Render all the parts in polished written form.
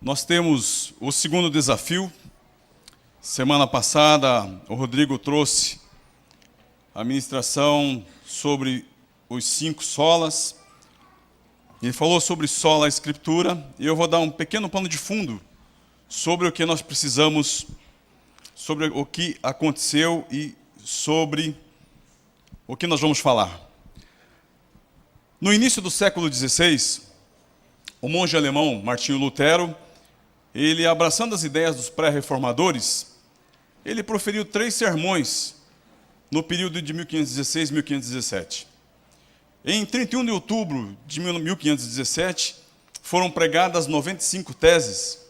Nós temos o segundo desafio. Semana passada, o Rodrigo trouxe a ministração sobre os 5 solas. Ele falou sobre sola Escritura, e eu vou dar um pequeno pano de fundo sobre o que nós precisamos, sobre o que aconteceu e sobre o que nós vamos falar. No início do século XVI, o monge alemão Martinho Lutero, ele, abraçando as ideias dos pré-reformadores, ele proferiu 3 sermões no período de 1516 e 1517. Em 31 de outubro de 1517, foram pregadas 95 teses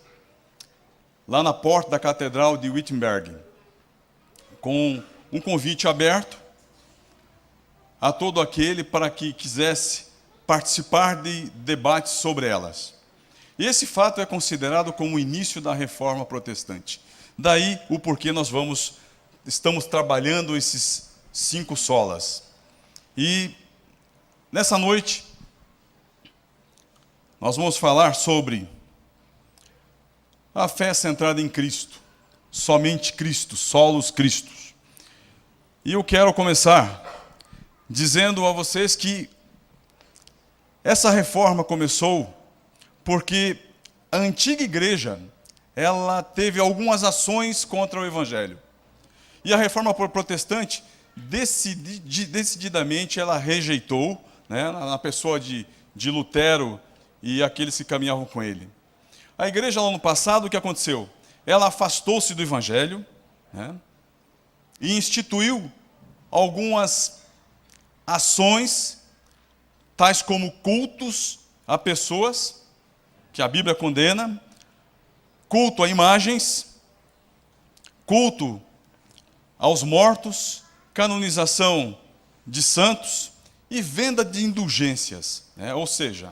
lá na porta da Catedral de Wittenberg, com um convite aberto a todo aquele para que quisesse participar de debates sobre elas. E esse fato é considerado como o início da Reforma Protestante. Daí o porquê nós estamos trabalhando esses 5 solas. E nessa noite, nós vamos falar sobre a fé centrada em Cristo, somente Cristo, solos Cristos. E eu quero começar dizendo a vocês que essa reforma começou porque a antiga igreja, ela teve algumas ações contra o evangelho. E a reforma protestante, decididamente, ela rejeitou, na pessoa de Lutero e aqueles que caminhavam com ele. A igreja, lá no passado, o que aconteceu? Ela afastou-se do evangelho, e instituiu algumas ações, tais como cultos a pessoas, que a Bíblia condena, culto a imagens, culto aos mortos, canonização de santos e venda de indulgências. Ou seja,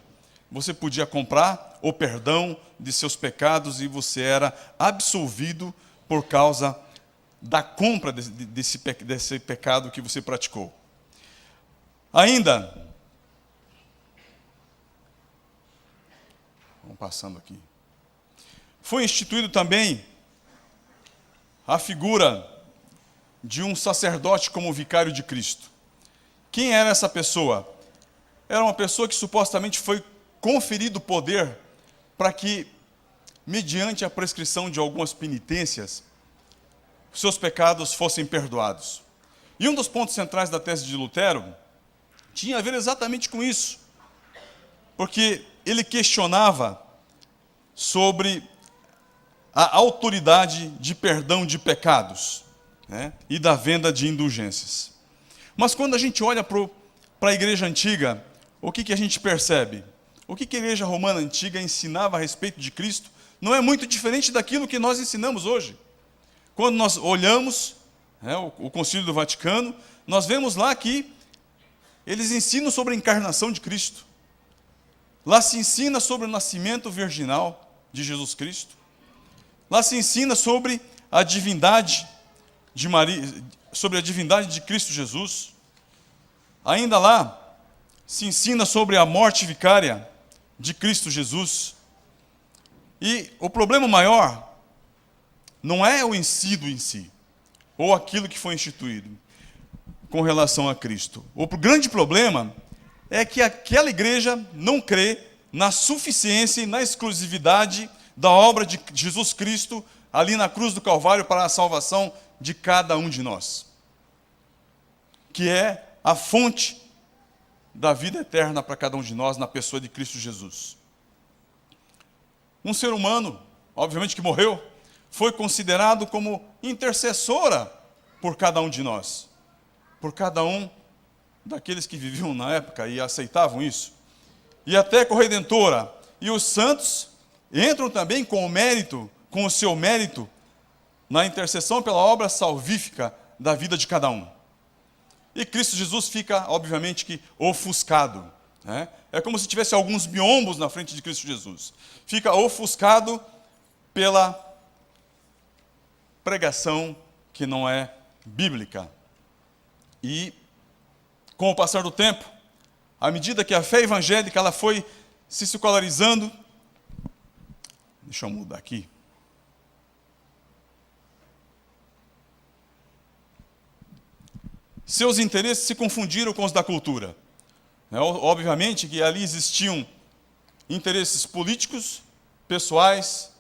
você podia comprar o perdão de seus pecados e você era absolvido por causa da compra desse pecado que você praticou. Ainda, vamos passando aqui, foi instituído também a figura de um sacerdote como vicário de Cristo. Quem era essa pessoa? Era uma pessoa que supostamente foi conferido poder para que, mediante a prescrição de algumas penitências, seus pecados fossem perdoados. E um dos pontos centrais da tese de Lutero tinha a ver exatamente com isso, porque ele questionava sobre a autoridade de perdão de pecados, e da venda de indulgências. Mas quando a gente olha para a igreja antiga, o que a gente percebe? O que a igreja romana antiga ensinava a respeito de Cristo não é muito diferente daquilo que nós ensinamos hoje. Quando nós olhamos o Concílio do Vaticano, nós vemos lá que eles ensinam sobre a encarnação de Cristo. Lá se ensina sobre o nascimento virginal de Jesus Cristo. Lá se ensina sobre a divindade de Maria, sobre a divindade de Cristo Jesus. Ainda lá se ensina sobre a morte vicária de Cristo Jesus. E o problema maior não é o ensino em si, ou aquilo que foi instituído com relação a Cristo. O grande problema é que aquela igreja não crê na suficiência e na exclusividade da obra de Jesus Cristo ali na cruz do Calvário para a salvação de cada um de nós, que é a fonte da vida eterna para cada um de nós na pessoa de Cristo Jesus. Um ser humano, obviamente que morreu, foi considerado como intercessora por cada um de nós, por cada um daqueles que viviam na época e aceitavam isso, e até corredentora. E os santos entram também com o seu mérito, na intercessão pela obra salvífica da vida de cada um. E Cristo Jesus fica, obviamente, que ofuscado. É como se tivesse alguns biombos na frente de Cristo Jesus. Fica ofuscado pela pregação que não é bíblica. E, com o passar do tempo, à medida que a fé evangélica ela foi se secularizando, Deixa eu mudar aqui. Seus interesses se confundiram com os da cultura. Obviamente que ali existiam interesses políticos, pessoais,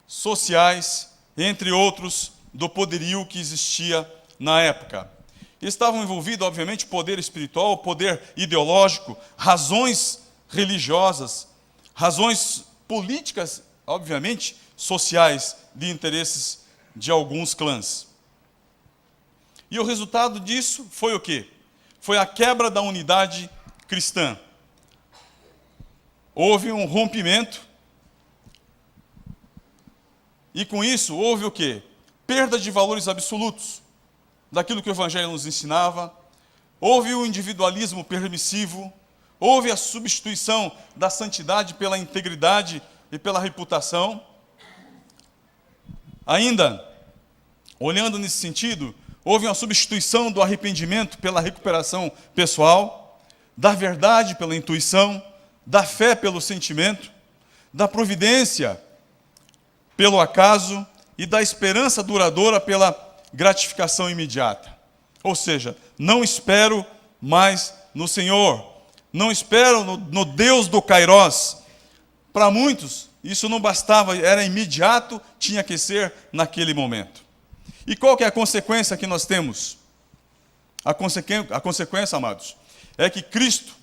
sociais, entre outros, do poderio que existia na época. Estavam envolvidos, obviamente, poder espiritual, poder ideológico, razões religiosas, razões políticas, obviamente, sociais, de interesses de alguns clãs. E o resultado disso foi o quê? Foi a quebra da unidade cristã. Houve um rompimento, e com isso houve o quê? Perda de valores absolutos, daquilo que o Evangelho nos ensinava, houve o individualismo permissivo, houve a substituição da santidade pela integridade e pela reputação. Ainda, olhando nesse sentido, houve uma substituição do arrependimento pela recuperação pessoal, da verdade pela intuição, da fé pelo sentimento, da providência pelo acaso e da esperança duradoura pela gratificação imediata. Ou seja, não espero mais no Senhor, não espero no Deus do Kairós. Para muitos, isso não bastava, era imediato, tinha que ser naquele momento. E qual que é a consequência que nós temos? A consequência, amados, é que Cristo,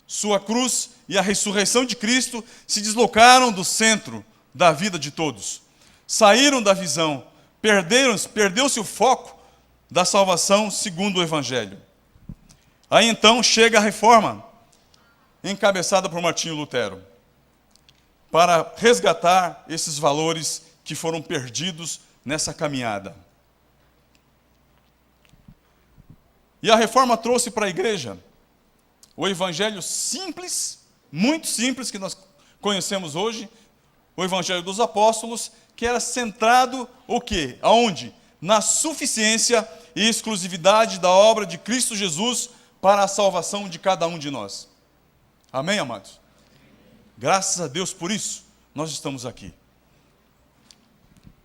sua cruz e a ressurreição de Cristo se deslocaram do centro da vida de todos. Saíram da visão, perdeu-se o foco da salvação segundo o Evangelho. Aí então chega a reforma, encabeçada por Martinho Lutero, para resgatar esses valores que foram perdidos nessa caminhada. E a reforma trouxe para a igreja o evangelho simples, muito simples, que nós conhecemos hoje, o evangelho dos apóstolos, que era centrado o quê? Aonde? Na suficiência e exclusividade da obra de Cristo Jesus para a salvação de cada um de nós. Amém, amados? Graças a Deus por isso, nós estamos aqui.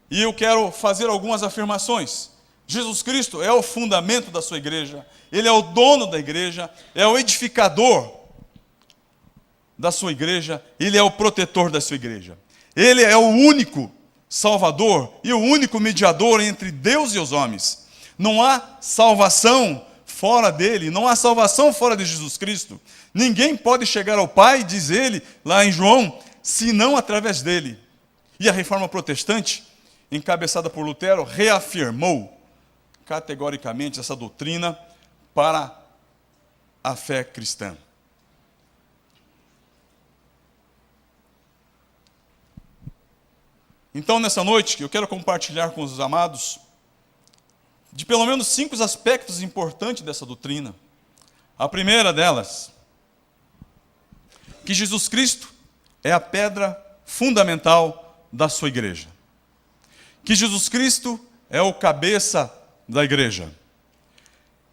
E eu quero fazer algumas afirmações. Jesus Cristo é o fundamento da sua igreja, Ele é o dono da igreja, é o edificador da sua igreja, Ele é o protetor da sua igreja. Ele é o único Salvador e o único mediador entre Deus e os homens. Não há salvação fora dele, não há salvação fora de Jesus Cristo. Ninguém pode chegar ao Pai, diz ele, lá em João, senão através dele. E a reforma protestante, encabeçada por Lutero, reafirmou categoricamente essa doutrina para a fé cristã. Então, nessa noite, eu quero compartilhar com os amados de pelo menos 5 aspectos importantes dessa doutrina. A primeira delas, que Jesus Cristo é a pedra fundamental da sua igreja. Que Jesus Cristo é o cabeça da igreja.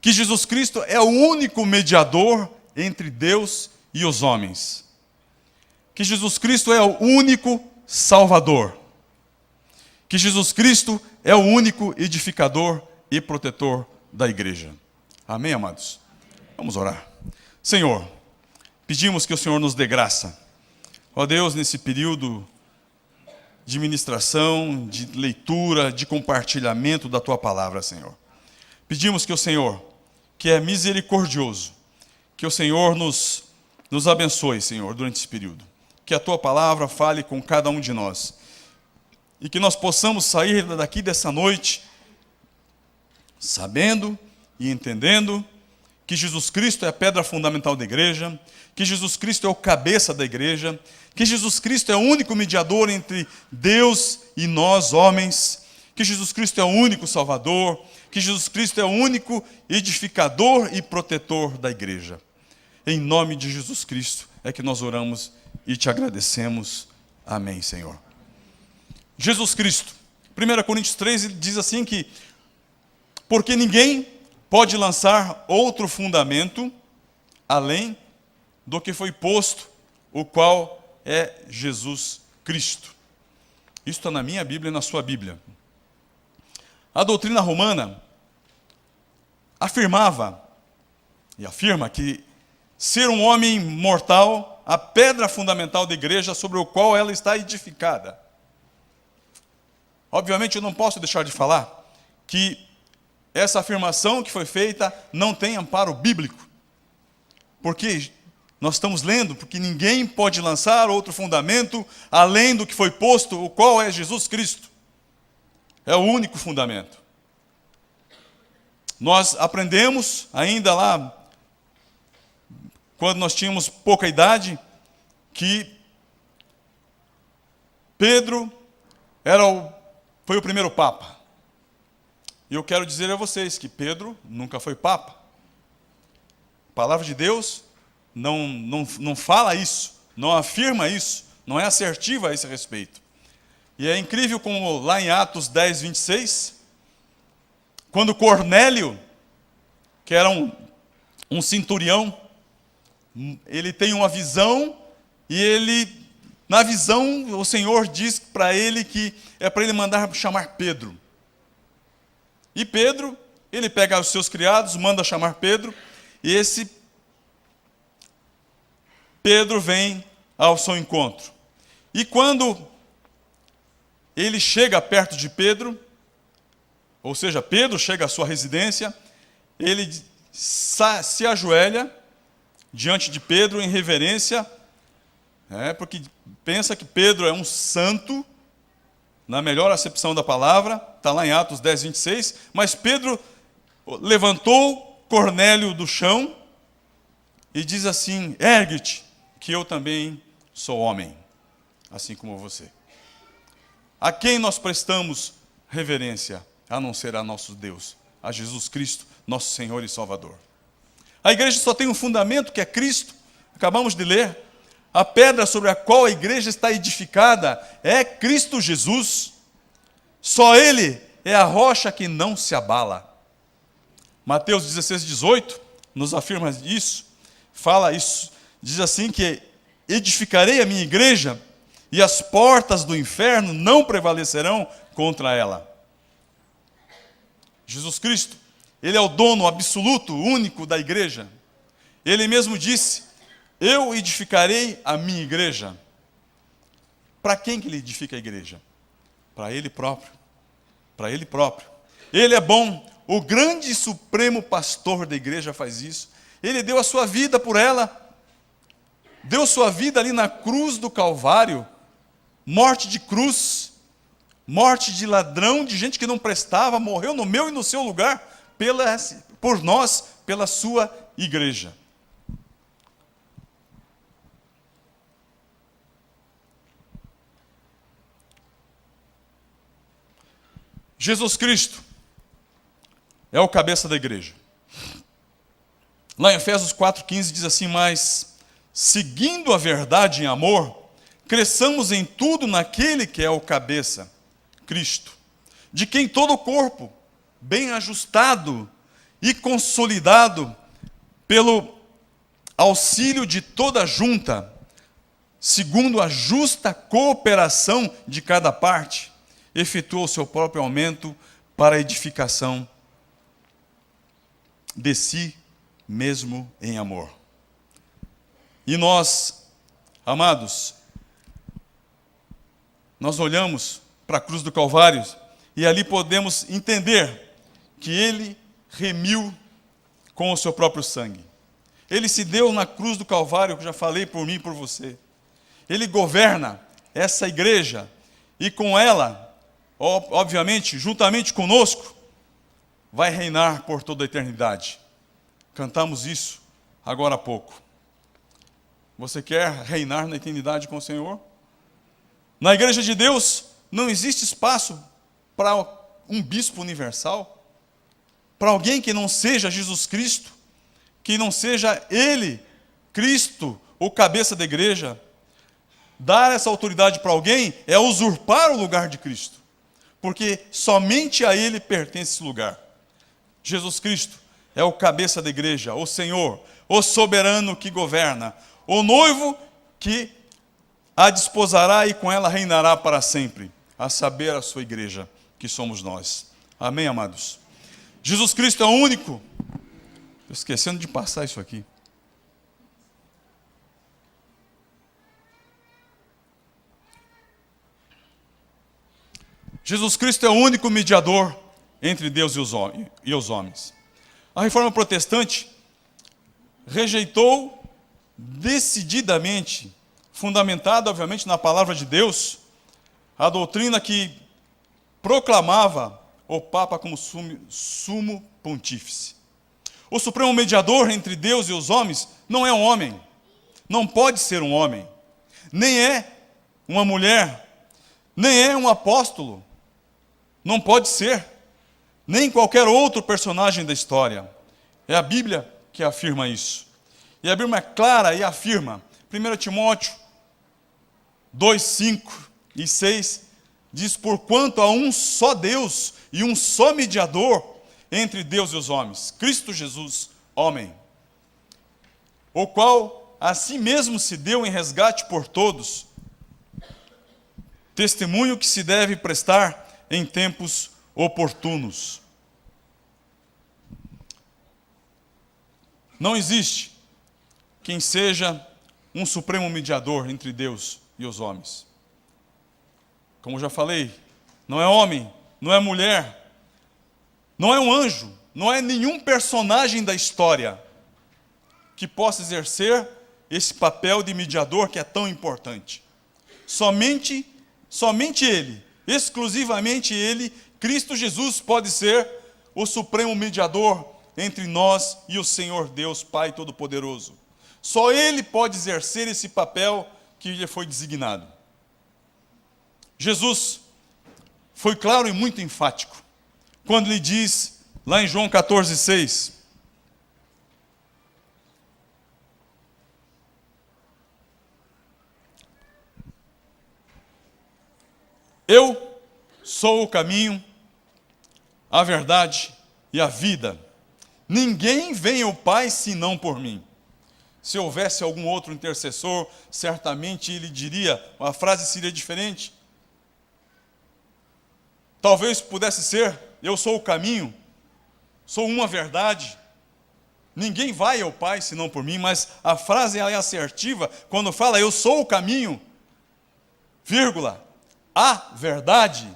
Que Jesus Cristo é o único mediador entre Deus e os homens. Que Jesus Cristo é o único Salvador. Que Jesus Cristo é o único edificador e protetor da igreja. Amém, amados? Vamos orar. Senhor, pedimos que o Senhor nos dê graça. Ó Deus, nesse período de ministração, de leitura, de compartilhamento da Tua palavra, Senhor. Pedimos que o Senhor, que é misericordioso, que o Senhor nos abençoe, Senhor, durante esse período. Que a Tua palavra fale com cada um de nós. E que nós possamos sair daqui dessa noite sabendo e entendendo que Jesus Cristo é a pedra fundamental da igreja, que Jesus Cristo é o cabeça da igreja, que Jesus Cristo é o único mediador entre Deus e nós, homens, que Jesus Cristo é o único Salvador, que Jesus Cristo é o único edificador e protetor da igreja. Em nome de Jesus Cristo é que nós oramos e te agradecemos. Amém, Senhor. Jesus Cristo. 1 Coríntios 3 ele diz assim que porque ninguém pode lançar outro fundamento além do que foi posto, o qual é Jesus Cristo. Isso está na minha Bíblia e na sua Bíblia. A doutrina romana afirmava, e afirma, que ser um homem mortal, a pedra fundamental da igreja sobre o qual ela está edificada. Obviamente, eu não posso deixar de falar que essa afirmação que foi feita não tem amparo bíblico. Porque nós estamos lendo, porque ninguém pode lançar outro fundamento além do que foi posto, o qual é Jesus Cristo. É o único fundamento. Nós aprendemos ainda lá, quando nós tínhamos pouca idade, que Pedro foi o primeiro papa. E eu quero dizer a vocês que Pedro nunca foi papa. A palavra de Deus não fala isso, não afirma isso, não é assertiva a esse respeito. E é incrível como lá em Atos 10, 26, quando Cornélio, que era um centurião, ele tem uma visão, e na visão, o Senhor diz para ele que é para ele mandar chamar Pedro. E Pedro, ele pega os seus criados, manda chamar Pedro, e esse Pedro vem ao seu encontro. E quando ele chega perto de Pedro, ou seja, Pedro chega à sua residência, ele se ajoelha diante de Pedro em reverência, porque pensa que Pedro é um santo, na melhor acepção da palavra, está lá em Atos 10, 26, mas Pedro levantou Cornélio do chão e diz assim: ergue-te, que eu também sou homem, assim como você. A quem nós prestamos reverência, a não ser a nosso Deus, a Jesus Cristo, nosso Senhor e Salvador. A igreja só tem um fundamento, que é Cristo, acabamos de ler. A pedra sobre a qual a igreja está edificada é Cristo Jesus. Só Ele é a rocha que não se abala. Mateus 16, 18 nos afirma isso, fala isso, diz assim que edificarei a minha igreja e as portas do inferno não prevalecerão contra ela. Jesus Cristo, Ele é o dono absoluto, único da igreja. Ele mesmo disse: eu edificarei a minha igreja. Para quem que Ele edifica a igreja? Para Ele próprio. Para Ele próprio. Ele é bom. O grande e supremo pastor da igreja faz isso. Ele deu a sua vida por ela. Deu sua vida ali na cruz do Calvário. Morte de cruz. Morte de ladrão, de gente que não prestava. Morreu no meu e no seu lugar. Por nós, pela sua igreja. Jesus Cristo é o cabeça da igreja. Lá em Efésios 4,15 diz assim: mas, seguindo a verdade em amor, cresçamos em tudo naquele que é o cabeça, Cristo, de quem todo o corpo, bem ajustado e consolidado pelo auxílio de toda a junta, segundo a justa cooperação de cada parte, efetua o seu próprio aumento para a edificação de si mesmo em amor. E nós, amados, nós olhamos para a cruz do Calvário e ali podemos entender que Ele remiu com o seu próprio sangue. Ele se deu na cruz do Calvário, que eu já falei por mim e por você. Ele governa essa igreja e com ela, obviamente, juntamente conosco, vai reinar por toda a eternidade. Cantamos isso agora há pouco. Você quer reinar na eternidade com o Senhor? Na igreja de Deus não existe espaço para um bispo universal, para alguém que não seja Jesus Cristo, que não seja Ele, Cristo, o cabeça da igreja. Dar essa autoridade para alguém é usurpar o lugar de Cristo, porque somente a Ele pertence esse lugar. Jesus Cristo é o cabeça da igreja, o Senhor, o soberano que governa, o noivo que a desposará e com ela reinará para sempre. a saber, a sua igreja, que somos nós. Amém, amados? Jesus Cristo é o único. Estou esquecendo de passar isso aqui. Jesus Cristo é o único mediador entre Deus e os homens. A Reforma Protestante rejeitou decididamente, fundamentada, obviamente, na palavra de Deus, a doutrina que proclamava o Papa como sumo pontífice. O supremo mediador entre Deus e os homens não é um homem, não pode ser um homem, nem é uma mulher, nem é um apóstolo, não pode ser, nem qualquer outro personagem da história. É a Bíblia que afirma isso. E a Bíblia é clara e afirma, 1 Timóteo 2, 5 e 6, diz: porquanto há um só Deus e um só mediador entre Deus e os homens, Cristo Jesus, homem, o qual a si mesmo se deu em resgate por todos, testemunho que se deve prestar em tempos oportunos. Não existe quem seja um supremo mediador entre Deus e os homens. Como já falei, não é homem, não é mulher, não é um anjo, não é nenhum personagem da história que possa exercer esse papel de mediador que é tão importante. Somente Ele, exclusivamente Ele, Cristo Jesus, pode ser o supremo mediador entre nós e o Senhor Deus, Pai Todo-Poderoso. Só Ele pode exercer esse papel que lhe foi designado. Jesus foi claro e muito enfático quando lhe diz, lá em João 14, 6, eu sou o caminho, a verdade e a vida. Ninguém vem ao Pai senão por mim. Se houvesse algum outro intercessor, certamente ele diria, a frase seria diferente. Talvez pudesse ser, eu sou o caminho, sou uma verdade. Ninguém vai ao Pai senão por mim, mas a frase é assertiva quando fala, eu sou o caminho, vírgula, a verdade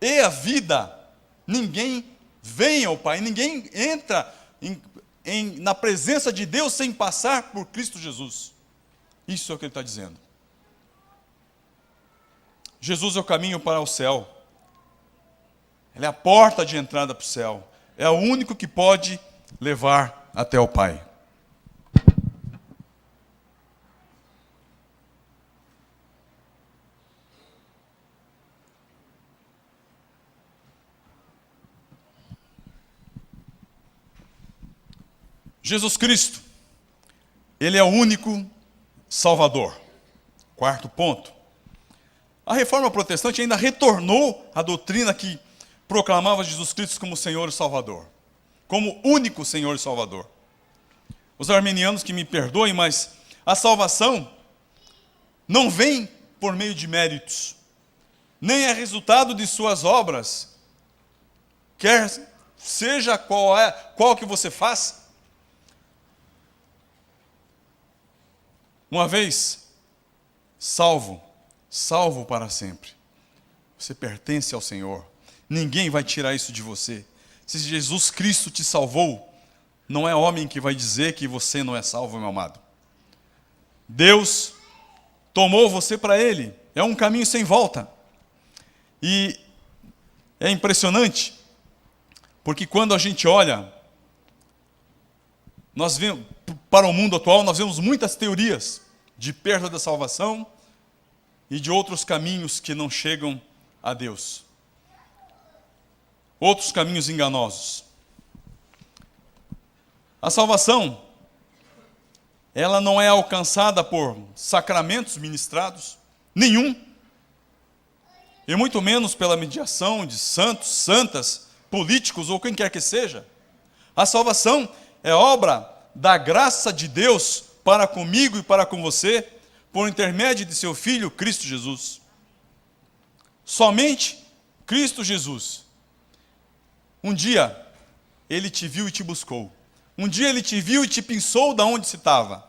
e a vida. Ninguém vem ao Pai, ninguém entra na presença de Deus sem passar por Cristo Jesus. Isso é o que ele está dizendo. Jesus é o caminho para o céu. Ele é a porta de entrada para o céu. É o único que pode levar até o Pai. Jesus Cristo, Ele é o único Salvador. Quarto ponto. A Reforma Protestante ainda retornou à doutrina que proclamava Jesus Cristo como Senhor e Salvador, como único Senhor e Salvador. Os arminianos que me perdoem, mas a salvação não vem por meio de méritos, nem é resultado de suas obras, quer seja qual que você faça. Uma vez salvo para sempre. Você pertence ao Senhor. Ninguém vai tirar isso de você. Se Jesus Cristo te salvou, não é homem que vai dizer que você não é salvo, meu amado. Deus tomou você para Ele. É um caminho sem volta. E é impressionante, porque quando a gente olha, nós vemos, para o mundo atual, nós vemos muitas teorias de perda da salvação e de outros caminhos que não chegam a Deus. Outros caminhos enganosos. A salvação, ela não é alcançada por sacramentos ministrados, nenhum, e muito menos pela mediação de santos, santas, políticos ou quem quer que seja. A salvação é obra da graça de Deus para comigo e para com você, por intermédio de seu Filho, Cristo Jesus. Somente Cristo Jesus. Um dia, Ele te viu e te buscou. Um dia Ele te viu e te pensou de onde você estava.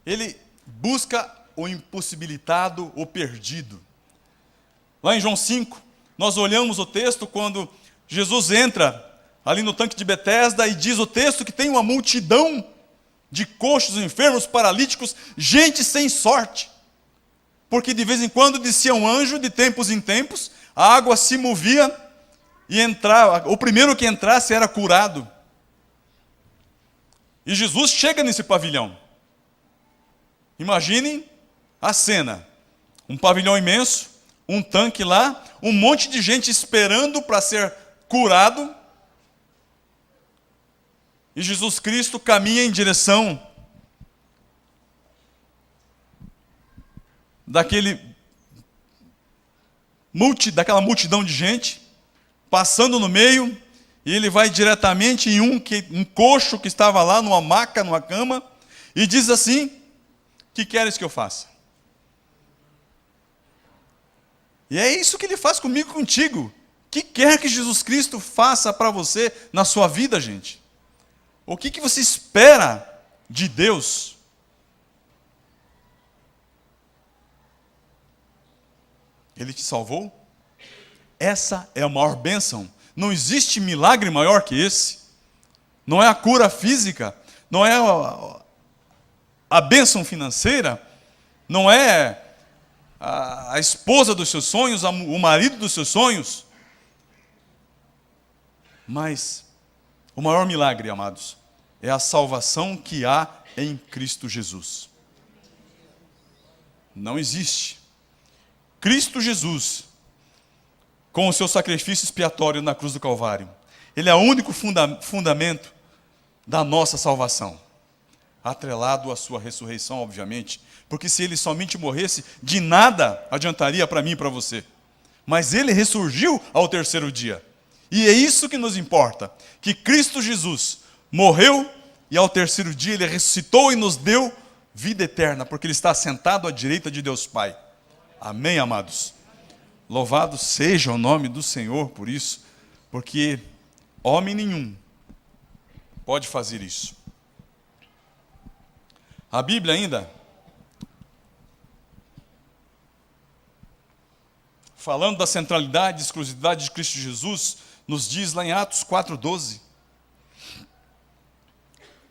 Ele busca o impossibilitado, o perdido. Lá em João 5, nós olhamos o texto quando Jesus entra ali no tanque de Betesda e diz o texto que tem uma multidão de coxos, enfermos, paralíticos, gente sem sorte. Porque de vez em quando descia um anjo, de tempos em tempos, a água se movia e entrava. O primeiro que entrasse era curado. E Jesus chega nesse pavilhão. Imaginem a cena. Um pavilhão imenso, um tanque lá, um monte de gente esperando para ser curado. E Jesus Cristo caminha em direção daquela multidão de gente, passando no meio, e ele vai diretamente em um coxo que estava lá, numa maca, numa cama, e diz assim: que queres que eu faça? E é isso que ele faz comigo e contigo. Que quer que Jesus Cristo faça para você na sua vida, gente? O que você espera de Deus? Ele te salvou? Essa é a maior bênção. Não existe milagre maior que esse. Não é a cura física, não é a bênção financeira, não é a esposa dos seus sonhos, o marido dos seus sonhos. Mas o maior milagre, amados, é a salvação que há em Cristo Jesus. Não existe. Cristo Jesus, com o seu sacrifício expiatório na cruz do Calvário, ele é o único fundamento da nossa salvação. Atrelado à sua ressurreição, obviamente, porque se ele somente morresse, de nada adiantaria para mim e para você. Mas ele ressurgiu ao terceiro dia. E é isso que nos importa, que Cristo Jesus morreu e ao terceiro dia ele ressuscitou e nos deu vida eterna, porque ele está sentado à direita de Deus Pai. Amém, amados? Louvado seja o nome do Senhor por isso, porque homem nenhum pode fazer isso. A Bíblia ainda, falando da centralidade e exclusividade de Cristo Jesus, nos diz lá em Atos 4,12.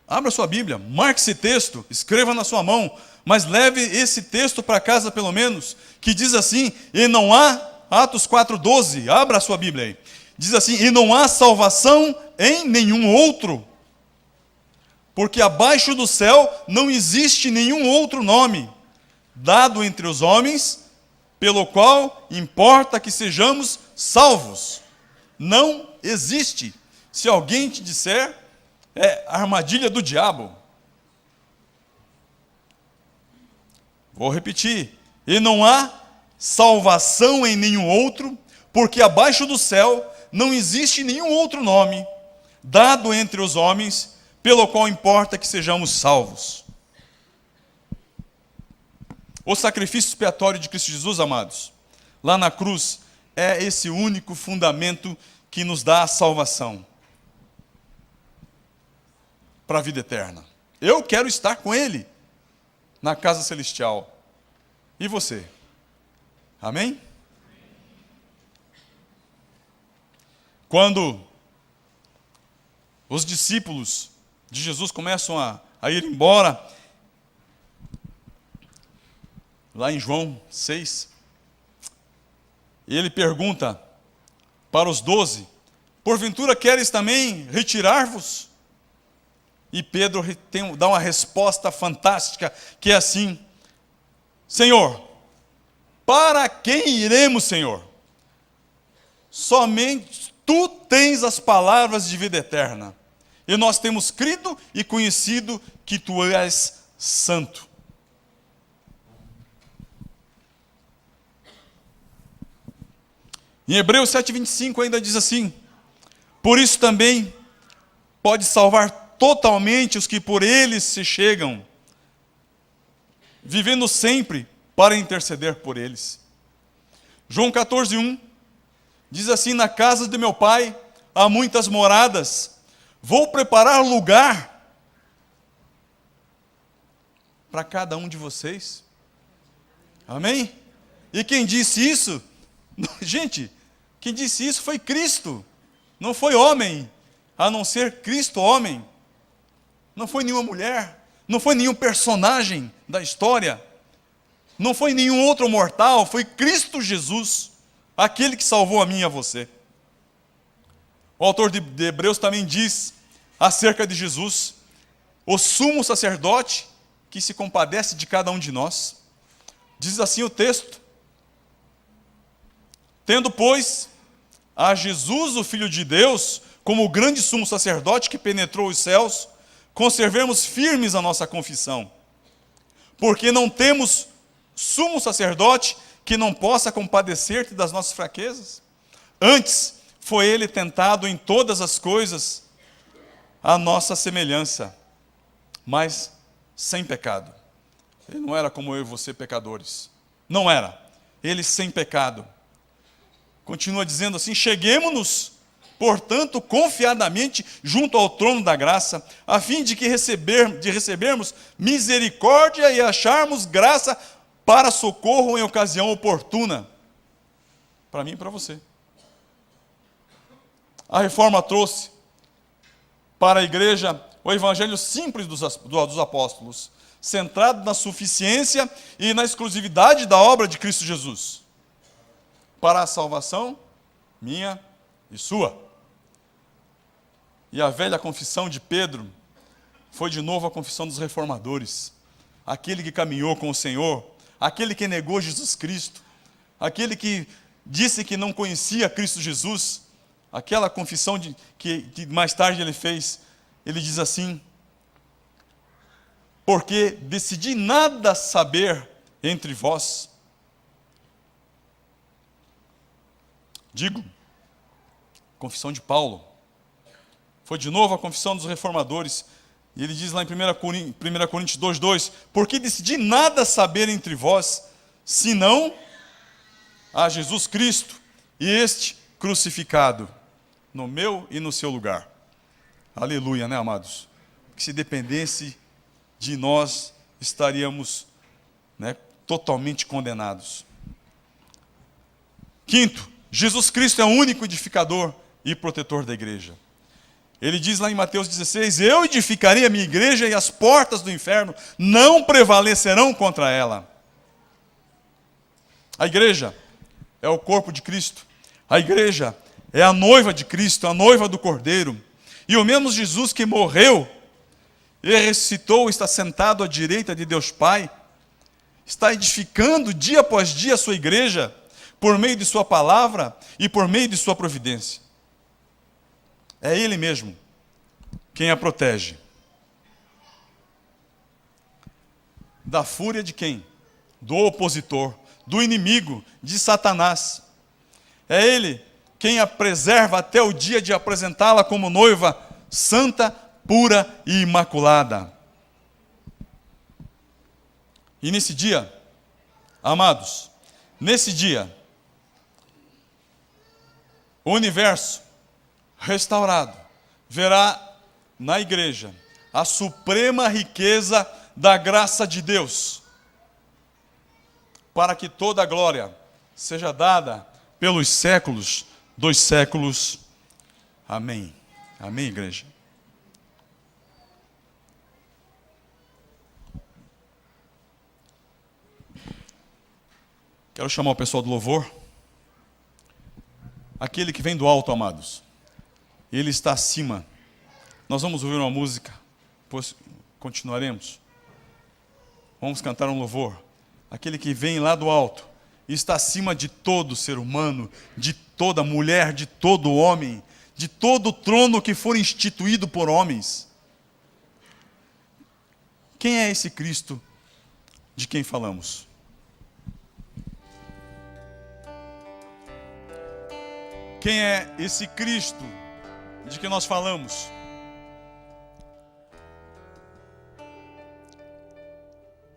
Abra sua Bíblia, marque esse texto, escreva na sua mão, mas leve esse texto para casa pelo menos, que diz assim: e não há, Atos 4,12, abra a sua Bíblia aí, diz assim: e não há salvação em nenhum outro, porque abaixo do céu não existe nenhum outro nome, dado entre os homens, pelo qual importa que sejamos salvos. Não existe. Se alguém te disser, é a armadilha do diabo. Vou repetir. E não há salvação em nenhum outro, porque abaixo do céu não existe nenhum outro nome, dado entre os homens, pelo qual importa que sejamos salvos. O sacrifício expiatório de Cristo Jesus, amados, lá na cruz, é esse único fundamento que nos dá a salvação para a vida eterna. Eu quero estar com Ele na casa celestial. E você? Amém? Quando os discípulos de Jesus começam a ir embora, lá em João 6, e ele pergunta para os 12, porventura queres também retirar-vos? E Pedro dá uma resposta fantástica, que é assim: Senhor, para quem iremos, Senhor? Somente Tu tens as palavras de vida eterna, e nós temos crido e conhecido que Tu és santo. Em Hebreus 7,25 ainda diz assim: por isso também pode salvar totalmente os que por eles se chegam, vivendo sempre para interceder por eles. João 14:1 diz assim: na casa de meu pai há muitas moradas, vou preparar lugar para cada um de vocês. Amém? E quem disse isso? Gente, quem disse isso foi Cristo, não foi homem, a não ser Cristo homem. Não foi nenhuma mulher, não foi nenhum personagem da história, não foi nenhum outro mortal, foi Cristo Jesus, aquele que salvou a mim e a você. O autor de Hebreus também diz acerca de Jesus, o sumo sacerdote que se compadece de cada um de nós. Diz assim o texto: tendo, pois, a Jesus, o Filho de Deus, como o grande sumo sacerdote que penetrou os céus, conservemos firmes a nossa confissão, porque não temos sumo sacerdote que não possa compadecer-te das nossas fraquezas. Antes, foi ele tentado em todas as coisas, a nossa semelhança, mas sem pecado. Ele não era como eu e você, pecadores. Não era. Ele sem pecado. Continua dizendo assim: cheguemo-nos, portanto, confiadamente junto ao trono da graça, a fim de recebermos misericórdia e acharmos graça para socorro em ocasião oportuna. Para mim e para você. A reforma trouxe para a igreja o evangelho simples dos apóstolos, centrado na suficiência e na exclusividade da obra de Cristo Jesus, para a salvação minha e sua. E a velha confissão de Pedro foi de novo a confissão dos reformadores, aquele que caminhou com o Senhor, aquele que negou Jesus Cristo, aquele que disse que não conhecia Cristo Jesus. Aquela confissão que mais tarde ele fez, ele diz assim: porque decidi nada saber entre vós. Digo, confissão de Paulo. Foi de novo a confissão dos reformadores. E ele diz lá em 1 Coríntios 2:2, porque decidi nada saber entre vós, senão a Jesus Cristo e este crucificado, no meu e no seu lugar. Aleluia, né, amados? Que se dependesse de nós, estaríamos, né, totalmente condenados. Quinto, Jesus Cristo é o único edificador e protetor da igreja. Ele diz lá em Mateus 16, eu edificarei a minha igreja e as portas do inferno não prevalecerão contra ela. A igreja é o corpo de Cristo. A igreja é a noiva de Cristo, a noiva do Cordeiro. E o mesmo Jesus que morreu e ressuscitou, está sentado à direita de Deus Pai, está edificando dia após dia a sua igreja, por meio de sua palavra e por meio de sua providência. É Ele mesmo quem a protege. Da fúria de quem? Do opositor, do inimigo, de Satanás. É Ele quem a preserva até o dia de apresentá-la como noiva santa, pura e imaculada. E nesse dia, amados, nesse dia, o universo restaurado verá na igreja a suprema riqueza da graça de Deus, para que toda a glória seja dada pelos séculos dos séculos. Amém. Amém, igreja? Quero chamar o pessoal do louvor. Aquele que vem do alto, amados. Ele está acima. Nós vamos ouvir uma música, depois continuaremos. Vamos cantar um louvor. Aquele que vem lá do alto e está acima de todo ser humano, de toda mulher, de todo homem, de todo trono que for instituído por homens. Quem é esse Cristo de quem falamos? Quem é esse Cristo de que nós falamos?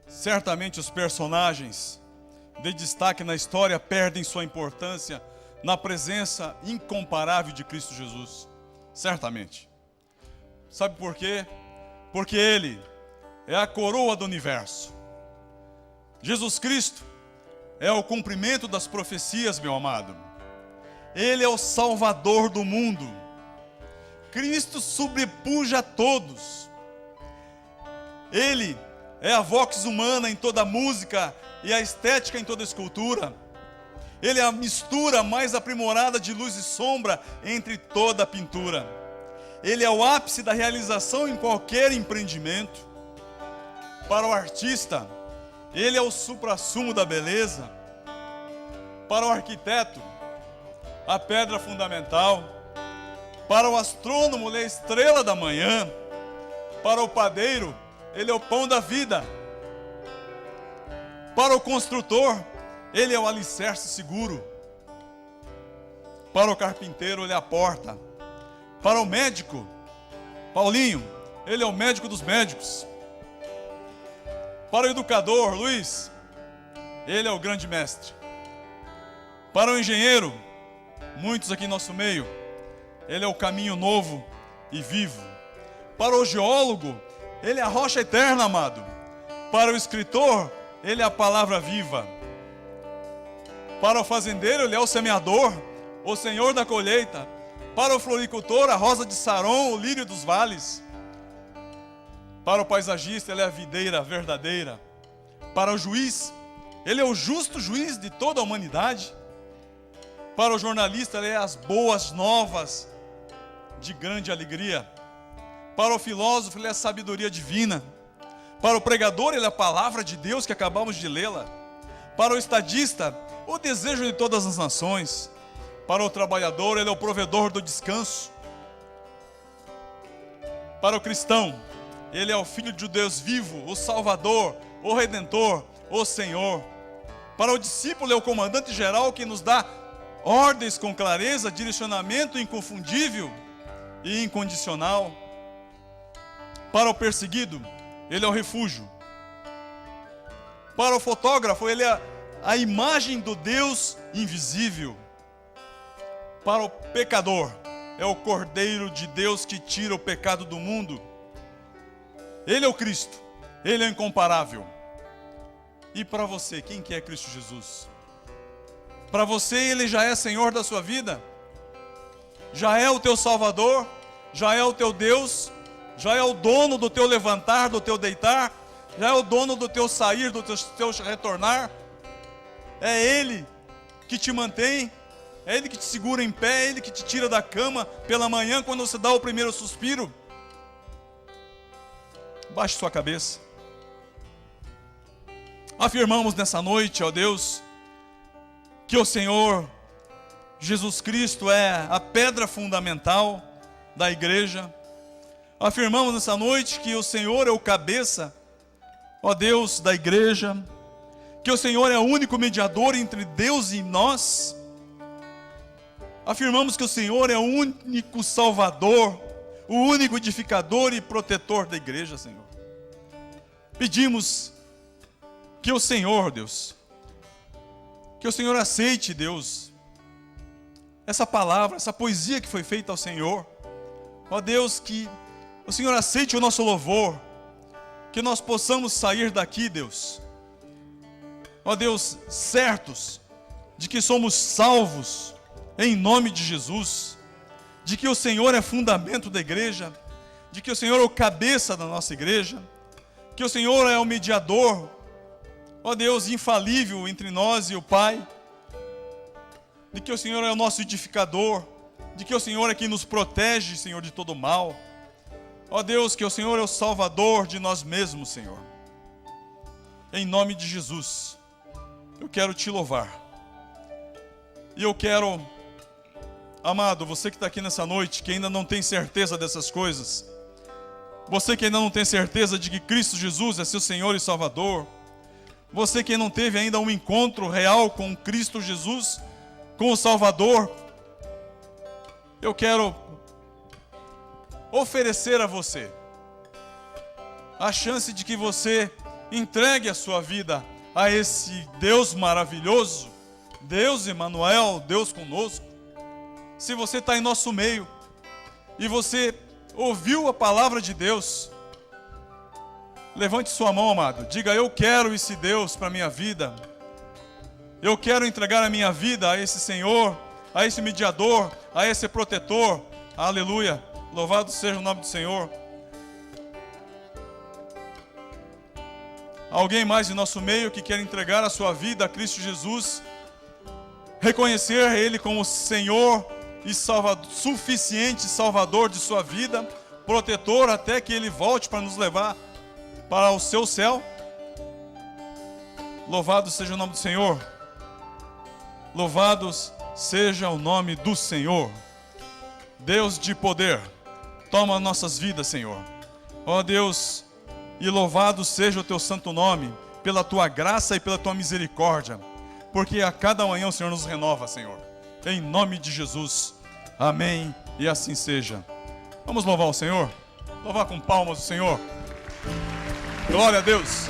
Certamente os personagens de destaque na história perdem sua importância na presença incomparável de Cristo Jesus. Certamente. Sabe por quê? Porque Ele é a coroa do universo. Jesus Cristo é o cumprimento das profecias, meu amado. Ele é o Salvador do mundo. Cristo sobrepuja a todos. Ele é a vox humana em toda a música e a estética em toda a escultura. Ele é a mistura mais aprimorada de luz e sombra entre toda a pintura. Ele é o ápice da realização em qualquer empreendimento. Para o artista, ele é o suprassumo da beleza. Para o arquiteto, a pedra fundamental. Para o astrônomo, ele é a estrela da manhã. Para o padeiro, ele é o pão da vida. Para o construtor, ele é o alicerce seguro. Para o carpinteiro, ele é a porta. Para o médico, Paulinho, ele é o médico dos médicos. Para o educador, Luiz, ele é o grande mestre. Para o engenheiro, muitos aqui em nosso meio, ele é o caminho novo e vivo. Para o geólogo, ele é a rocha eterna, amado. Para o escritor, ele é a palavra viva. Para o fazendeiro, ele é o semeador, o senhor da colheita. Para o floricultor, a rosa de Saron, o lírio dos vales. Para o paisagista, ele é a videira verdadeira. Para o juiz, ele é o justo juiz de toda a humanidade. Para o jornalista, ele é as boas novas de grande alegria. Para o filósofo, ele é a sabedoria divina. Para o pregador, ele é a palavra de Deus que acabamos de lê-la. Para o estadista, o desejo de todas as nações. Para o trabalhador, ele é o provedor do descanso. Para o cristão, ele é o Filho de Deus vivo, o Salvador, o Redentor, o Senhor. Para o discípulo, é o comandante geral que nos dá ordens com clareza, direcionamento inconfundível e incondicional. Para o perseguido, ele é o refúgio. Para o fotógrafo, ele é a imagem do Deus invisível. Para o pecador, é o Cordeiro de Deus que tira o pecado do mundo. Ele é o Cristo, ele é o incomparável. E para você, quem que é Cristo Jesus? Para você, ele já é Senhor da sua vida? Já é o teu Salvador? Já é o teu Deus? Já é o dono do teu levantar, do teu deitar? Já é o dono do teu sair, do teu retornar? É Ele que te mantém, é Ele que te segura em pé, é Ele que te tira da cama pela manhã quando você dá o primeiro suspiro. Baixe sua cabeça. Afirmamos nessa noite, ó Deus, que o Senhor Jesus Cristo é a pedra fundamental da igreja. Afirmamos nessa noite que o Senhor é o cabeça, ó Deus, da igreja, que o Senhor é o único mediador entre Deus e nós. Afirmamos que o Senhor é o único Salvador, o único edificador e protetor da igreja, Senhor. Pedimos que o Senhor, Deus, que o Senhor aceite, Deus, essa palavra, essa poesia que foi feita ao Senhor. Ó Deus, que o Senhor aceite o nosso louvor, que nós possamos sair daqui, Deus, ó Deus, certos de que somos salvos em nome de Jesus, de que o Senhor é fundamento da igreja, de que o Senhor é o cabeça da nossa igreja, que o Senhor é o mediador, ó Deus, infalível entre nós e o Pai, de que o Senhor é o nosso edificador, de que o Senhor é quem nos protege, Senhor, de todo mal. Ó Deus, que o Senhor é o Salvador de nós mesmos, Senhor. Em nome de Jesus, eu quero te louvar. E eu quero, amado, você que está aqui nessa noite, que ainda não tem certeza dessas coisas, você que ainda não tem certeza de que Cristo Jesus é seu Senhor e Salvador, você que não teve ainda um encontro real com Cristo Jesus, com o Salvador, eu quero oferecer a você a chance de que você entregue a sua vida a esse Deus maravilhoso, Deus Emanuel, Deus conosco. Se você está em nosso meio e você ouviu a palavra de Deus, levante sua mão, amado. Diga: eu quero esse Deus para a minha vida. Eu quero entregar a minha vida a esse Senhor, a esse mediador, a esse protetor. Aleluia. Louvado seja o nome do Senhor. Alguém mais em nosso meio que quer entregar a sua vida a Cristo Jesus, reconhecer Ele como Senhor e Salvador, suficiente Salvador de sua vida, protetor até que Ele volte para nos levar para o seu céu? Louvado seja o nome do Senhor. Louvados seja o nome do Senhor. Deus de poder, toma nossas vidas, Senhor. Ó Deus, e louvado seja o teu santo nome, pela tua graça e pela tua misericórdia, porque a cada manhã o Senhor nos renova, Senhor. Em nome de Jesus. Amém. E assim seja. Vamos louvar o Senhor? Louvar com palmas o Senhor. Glória a Deus.